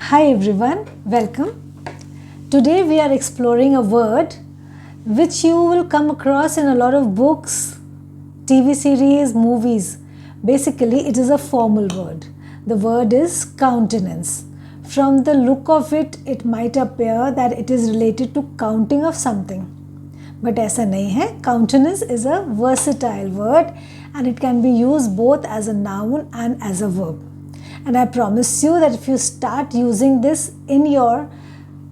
Hi everyone, welcome. Today we are exploring a word which you will come across in a lot of books, TV series, movies. Basically, it is a formal word. The word is countenance. From the look of it, it might appear that it is related to counting of something. But ऐसा नहीं है. Countenance is a versatile word and it can be used both as a noun and as a verb. And I promise you that if you start using this in your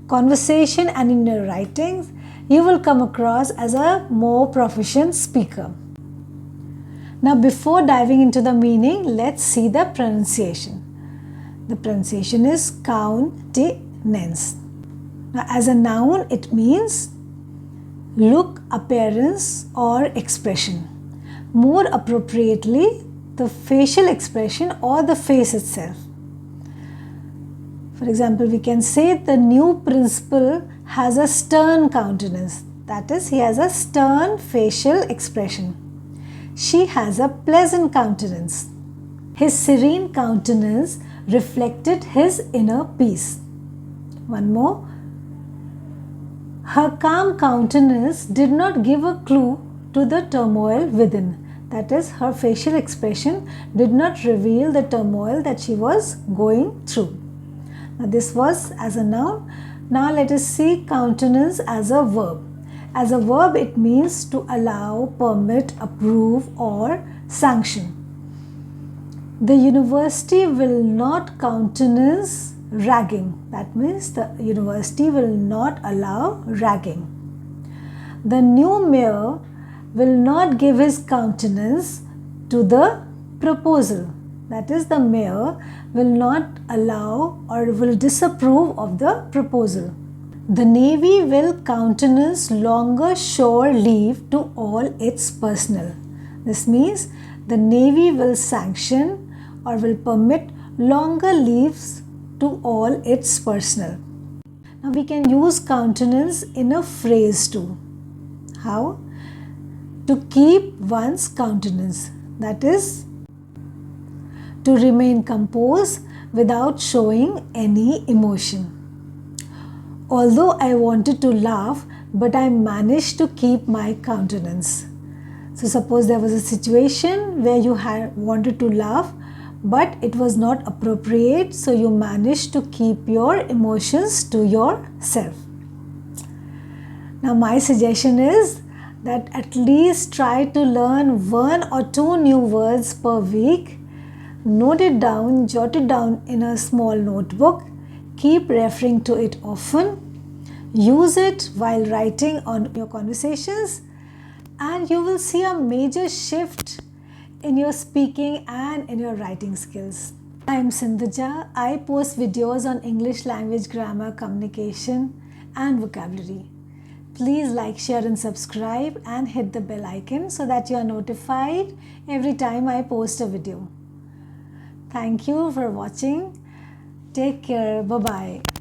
conversation and in your writings, you will come across as a more proficient speaker. Now, before diving into the meaning, let's see the pronunciation. The pronunciation is countenance. Now, as a noun, it means look, appearance, or expression. More appropriately, the facial expression or the face itself. For example, we can say the new principal has a stern countenance. That is, he has a stern facial expression. She has a pleasant countenance. His serene countenance reflected his inner peace. One more. Her calm countenance did not give a clue to the turmoil within. That is, her facial expression did not reveal the turmoil that she was going through. Now, this was as a noun. Now, let us see countenance as a verb. As a verb, it means to allow, permit, approve, or sanction. The university will not countenance ragging. That means the university will not allow ragging. The new mayor will not give his countenance to the proposal. That is, the mayor will not allow or will disapprove of the proposal. The Navy will countenance longer shore leave to all its personnel. This means the Navy will sanction or will permit longer leaves to all its personnel. Now we can use countenance in a phrase too. How? To keep one's countenance. That is, to remain composed without showing any emotion. Although I wanted to laugh, but I managed to keep my countenance. So suppose there was a situation where you wanted to laugh, but it was not appropriate, so you managed to keep your emotions to yourself. Now my suggestion is that at least try to learn 1 or 2 new words per week. Note it down, jot it down in a small notebook. Keep referring to it often. Use it while writing on your conversations, and you will see a major shift in your speaking and in your writing skills. I am Sindhuja. I post videos on English language, grammar, communication, and vocabulary. Please like, share and subscribe and hit the bell icon so that you are notified every time I post a video. Thank you for watching. Take care. Bye-bye.